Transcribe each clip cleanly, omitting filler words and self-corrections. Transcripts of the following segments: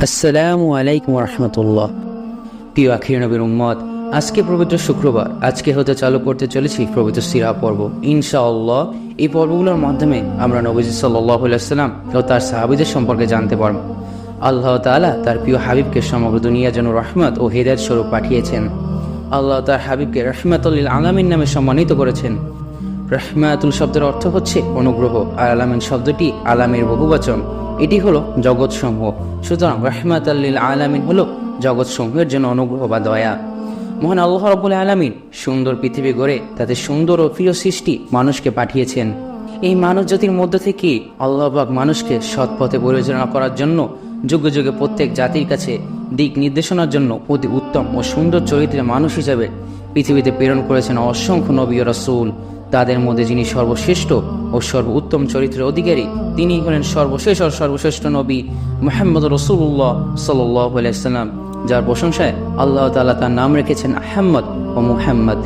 আসসালামু আলাইকুম রহমতুল্লাহ। প্রিয় আখির নবীর উম্মত, আজকে পবিত্র শুক্রবার। আজকে হতে চালু করতে চলেছি পবিত্র সিরা পর্ব। ইনশাআল্লাহ এই পর্বগুলোর মাধ্যমে আমরা নবীজি সাল্লাল্লাহু আলাইহি ওয়াসাল্লাম ও তার সাহাবীদের সম্পর্কে জানতে পারব। আল্লাহ তাআলা তার প্রিয় হাবিবকে সমগ্র দুনিয়ার জন্য রহমত ও হিদায়াত স্বরূপ পাঠিয়েছেন। আল্লাহ তার হাবিবকে রহমাতুল লিল আলামিন নামে সম্মানিত করেছেন। রহমাতুল শব্দের অর্থ হচ্ছে অনুগ্রহ, আর আলামিন শব্দটি আলামের বহুবচন। এটি হলো জগৎসমূহ। সুতরাং রহমাতুল লিল আলামিন হলো জগৎসমূহের জন্য অনুগ্রহ বা দয়া। মহান আল্লাহ রাব্বুল আলামিন সুন্দর পৃথিবী গড়ে তাতে সুন্দর ও প্রিয় সৃষ্টি মানুষকে পাঠিয়েছেন। এই মানব জাতির মধ্য থেকে আল্লাহ পাক মানুষকে সৎ পথে পরিচালনা করার জন্য যুগে যুগে প্রত্যেক জাতির কাছে দিক নির্দেশনার জন্য অতি উত্তম ও সুন্দর চরিত্রের মানুষ হিসাবে পৃথিবীতে প্রেরণ করেছেন অসংখ্য নবী ও রাসূল। তাদের মধ্যে যিনি সর্বশ্রেষ্ঠ ও সর্বোত্তম চরিত্রের অধিকারী, তিনি হলেন সর্বশেষ ও সর্বশ্রেষ্ঠ নবী মুহাম্মদ রাসূলুল্লাহ সাল্লাল্লাহু আলাইহি ওয়াসাল্লাম, যার প্রশংসায় আল্লাহ তাআলা তার নাম রেখেছেন আহমদ ও মুহাম্মদ।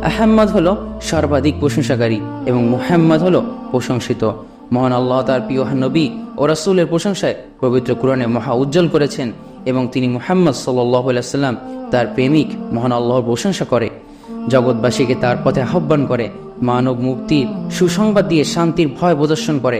আহমদ হলো সর্বাধিক প্রশংসাকারী এবং মুহাম্মদ হলো প্রশংসিত। মহান আল্লাহ তার প্রিয় নবী ও রাসূলের প্রশংসায় পবিত্র কুরআনে মহা উজ্জ্বল করেছেন এবং তিনি মুহাম্মদ সাল্লাল্লাহু আলাইহি ওয়াসাল্লাম তার প্রেমিক। মহান আল্লাহর প্রশংসা করে, জগৎবাসীকে তার পথে আহ্বান করে, মানব মুক্তির সুসংবাদ দিয়ে শান্তির ভয় প্রদর্শন করে।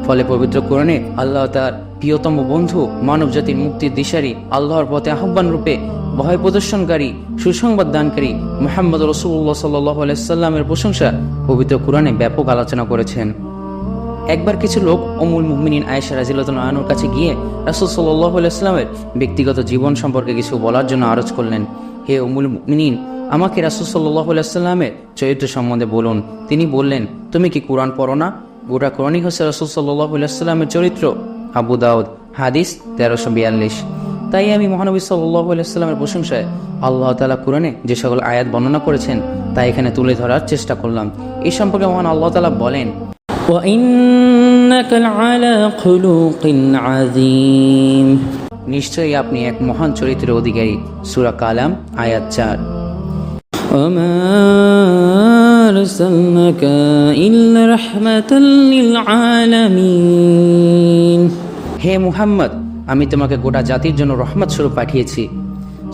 ফলে পবিত্র কোরআনে আল্লাহ তার প্রিয়তম বন্ধু, মানব জাতির মুক্তির দিশারি, আল্লাহর পথে আহ্বান রূপে ভয় প্রদর্শনকারী, সুসংবাদ দানকারী মুহাম্মদ রাসূলুল্লাহ সাল্লাল্লাহু আলাইহি ওয়াসাল্লামের প্রশংসা পবিত্র কোরআনে ব্যাপক আলোচনা করেছেন। একবার কিছু লোক উম্মুল মুমিনিন আয়েশা রাদিয়াল্লাহু আনহার কাছে গিয়ে রাসূল সাল্লাল্লাহু আলাইহি ওয়াসাল্লামের ব্যক্তিগত জীবন সম্পর্কে কিছু বলার জন্য আরজ করলেন। হে উম্মুল মুমিনিন, আমাকে রাসূল সাল্লাল্লাহু আলাইহি ওয়াসাল্লামের চরিত্র সম্বন্ধে বলুন। তিনি বললেন, তুমি কি কোরআন পড়ো না? গোটা কোরআনই হচ্ছে রাসূল সাল্লাল্লাহু আলাইহি ওয়াসাল্লামের চরিত্র। আবু দাউদ হাদিস 1342। তাই আমি মহানবী সাল্লাল্লাহু আলাইহি ওয়াসাল্লামের প্রশংসায় আল্লাহ তাআলা কোরআনে যে সকল আয়াত বর্ণনা করেছেন তা এখানে তুলে ধরার চেষ্টা করলাম। এই সম্পর্কে মহান আল্লাহ তাআলা বলেন, وَإِنَّكَ لَعَلَى خُلُقٍ عَظِيمٍ, নিশ্চয়ই আপনি এক মহান চরিত্রের অধিকারী। সূরা কালাম আয়াত 4। وَمَا أَرْسَلْنَاكَ إِلَّا رَحْمَةً لِلْعَالَمِينَ, হে মুহাম্মদ, আমি তোমাকে গোটা জাতির জন্য রহমত স্বরূপ পাঠিয়েছি।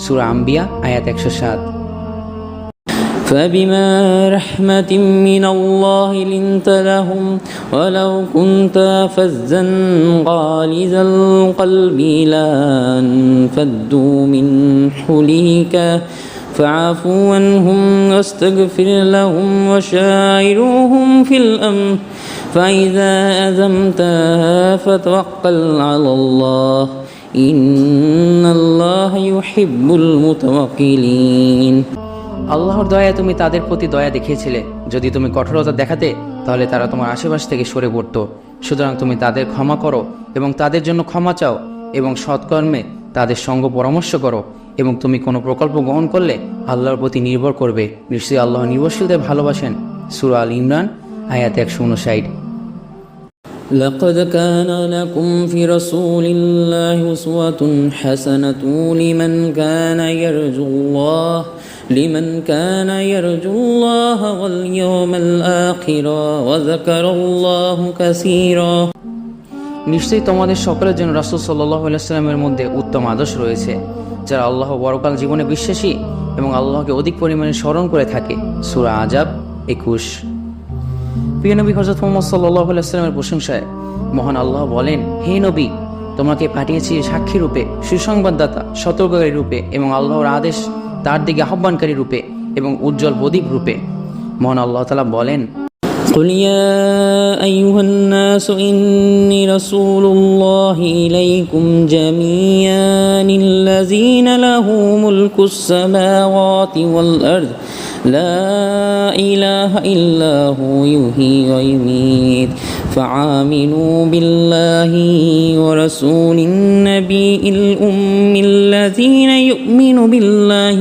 সূরা আম্বিয়া আয়াত 107। فبما رحمة من الله لنت لهم ولو كنت فظا غالظ القلب لانفضوا من حولك فاعف عنهم واستغفر لهم وشاورهم في الأمر فإذا عزمت فتوكل على الله إن الله يحب المتوكلين। আল্লাহর দয়া তুমি তাদের প্রতি দয়া দেখিয়েছিলে। যদি তুমি কঠোরতা দেখাতে তাহলে তারা তোমার আশেপাশ থেকে সরে পড়ত। সুতরাং তুমি তাদের ক্ষমা করো এবং তাদের জন্য ক্ষমা চাও এবং সৎকর্মে তাদের সঙ্গ পরামর্শ করো, এবং তুমি কোনো প্রকল্প গ্রহণ করলে আল্লাহর প্রতি নির্ভর করবে। নিশ্চয়ই আল্লাহ নির্ভরশীলদের ভালোবাসেন। সূরা আল ইমরান আয়াত 159। لقد كان لكم في رسول الله أسوة حسنة لمن كان يرجو الله واليوم الآخر وذكر الله كثيرا। নিশ্চয়ই তোমাদের সকলের জন্য রাসূল সাল্লাল্লাহু আলাইহি ওয়াসাল্লামের মধ্যে উত্তম আদর্শ রয়েছে, যারা আল্লাহ পরকাল জীবনে বিশ্বাসী এবং আল্লাহকে অধিক পরিমাণে স্মরণ করে থাকে। সূরা আজাব 21। প্রিয় নবী হযরত মুহাম্মদ সাল্লাল্লাহু আলাইহি ওয়াসাল্লামের প্রশংসায় মহান আল্লাহ বলেন, হে নবী, তোমাকে পাঠিয়েছি সাক্ষী রূপে, সুসংবাদদাতা, সতর্ককারী রূপে এবং আল্লাহর আদেশ তার দিকে আহ্বানকারী রূপে এবং উজ্জ্বল প্রদীপ রূপে। মহান আল্লাহ তাআলা বলেন, قل يا أيها الناس إني رسول الله إليكم جميعا الذين له ملك السماوات والأرض لا إله إلا هو يحيي ويميت فآمنوا بالله ورسول النبي الأمي الذين يؤمن بالله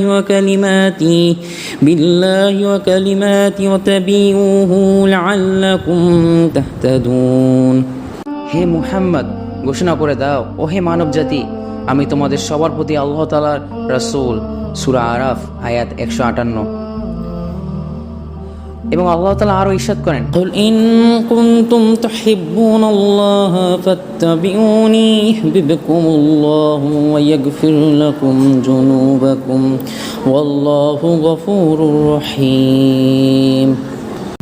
وكلماته وتبعوه لعلكم تهتدون। হে মুহাম্মদ, ঘোষণা করে দাও, ও হে মানব জাতি, আমি তোমাদের সবার প্রতি আল্লাহ তাআলার রাসূল। সূরা আরাফ আয়াত 158। এবং আল্লাহ তাআলা আরও ইরশাদ করেন, قل إن كنتم تحبون الله فاتبعوني يحببكم الله ويغفر لكم ذنوبكم والله غفور رحيم।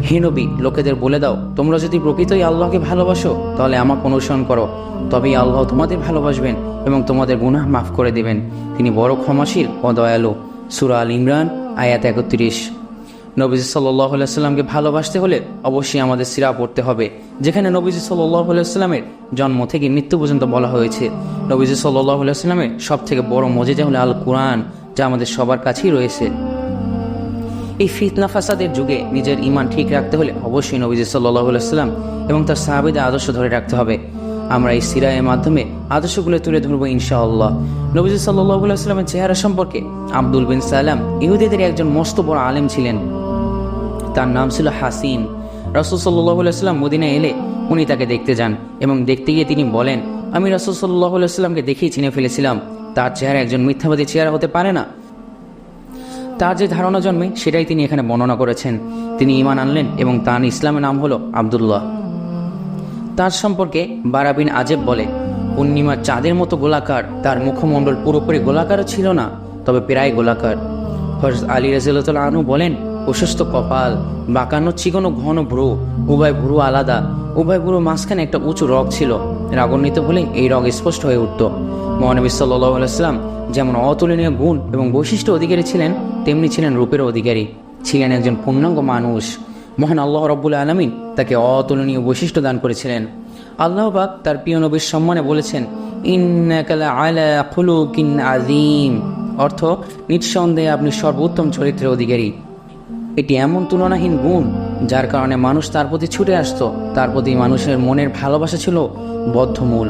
হে নবী, লোকেদের বলে দাও, তোমরা যদি প্রকৃতই আল্লাহকে ভালোবাসো তাহলে আমাকে অনুসরণ করো, তবেই আল্লাহ তোমাদের ভালোবাসবেন এবং তোমাদের গুনাহ মাফ করে দেবেন। তিনি বড় ক্ষমাশীল ও দয়ালু। সূরা আল ইমরান আয়াত 31। নবীজি সাল্লাল্লাহু আলাইহি সাল্লামকে ভালোবাসতে হলে অবশ্যই আমাদের সিরা পড়তে হবে, যেখানে নবীজি সাল্লাল্লাহু আলাইহি সাল্লামের জন্ম থেকে মৃত্যু পর্যন্ত বলা হয়েছে। নবীজি সাল্লাল্লাহু আলাইহি সাল্লামের সবথেকে বড় মুজিজা হলো আল কুরআন, যা আমাদের সবার কাছেই রয়েছে। এই ফিতনা ফাসাদের যুগে নিজের ঈমান ঠিক রাখতে হলে অবশ্যই নবীজি সাল্লাল্লাহু আলাইহি সাল্লাম এবং তার সাহাবীদের আদর্শ ধরে রাখতে হবে। আমরা এই সিরায়ের মাধ্যমে আদর্শগুলো তুলে ধরবো ইনশাআল্লাহ। নবীজি সাল্লাল্লাহু আলাইহি সাল্লামের চেহারা সম্পর্কে আব্দুল বিন সালাম ইহুদিদের একজন মস্ত বড় আলেম ছিলেন। তার নাম ছিল হাসিন। রাসূল সাল্লাল্লাহু আলাইহি সাল্লাম মদিনায় এলে উনি তাকে দেখতে যান এবং দেখতে গিয়ে তিনি বলেন, আমি রাসূল সাল্লাল্লাহু আলাইহি সাল্লামকে দেখেই চিনে ফেলেছিলাম। তার চেহারা একজন মিথ্যাবাদী চেহারা হতে পারে না। তার যে ধারণা জন্মে সেটাই তিনি এখানে বর্ণনা করেছেন। তিনি ঈমান আনলেন এবং তার ইসলামের নাম হলো আব্দুল্লাহ। তার সম্পর্কে বারা বিন আজেব বলে, পূর্ণিমার চাঁদের মতো গোলাকার, তার মুখমণ্ডল পুরোপুরি গোলাকারও ছিল না, তবে প্রায় গোলাকার। হযরত আলী রাদিয়াল্লাহু তাআলা আনহু বলেন, প্রশস্ত কপাল, বাঁকানো চিকনো ঘন ভ্রু, উভয় ভ্রু আলাদা, উভয় ভ্রুর মাঝখানে একটা উঁচু রগ ছিল। রাগান্বিত হলে এই রগ স্পষ্ট হয়ে উঠত। মহানবী সাল্লাল্লাহু আলাইহি সাল্লাম যেমন অতুলনীয় গুণ এবং বৈশিষ্ট্য অধিকারী ছিলেন, তেমনি ছিলেন রূপের অধিকারী, ছিলেন একজন পূর্ণাঙ্গ মানুষ। মহান আল্লাহ রাব্বুল আলামিন তাকে অতুলনীয় বৈশিষ্ট্য দান করেছিলেন। আল্লাহ পাক তার প্রিয় নবীর সম্মানে বলেছেন, ইন্নাকা লাআলা খুলুকিন আযীম, অর্থ নিঃসন্দেহে আপনি সর্বোত্তম চরিত্রের অধিকারী। এটি এমন তুলনাহীন গুণ যার কারণে মানুষ তার প্রতি ছুটে আসত। তার প্রতি মানুষের মনের ভালোবাসা ছিল বদ্ধমূল।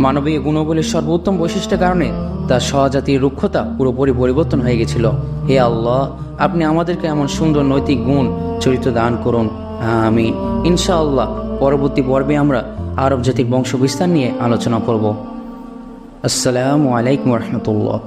মানবীয় গুণবলের সর্বোত্তম বৈশিষ্ট্যের কারণে তার সহজাতির রুক্ষতা পুরোপুরি পরিবর্তন হয়ে গেছিল। হে আল্লাহ, আপনি আমাদেরকে এমন সুন্দর নৈতিক গুণ চরিত্র দান করুন, আমিন। ইনশাআল্লাহ পরবর্তী পর্বে আমরা আরব জাতির বংশ বিস্তার নিয়ে আলোচনা করব। আসসালামু আলাইকুম ওয়া রাহমাতুল্লাহ।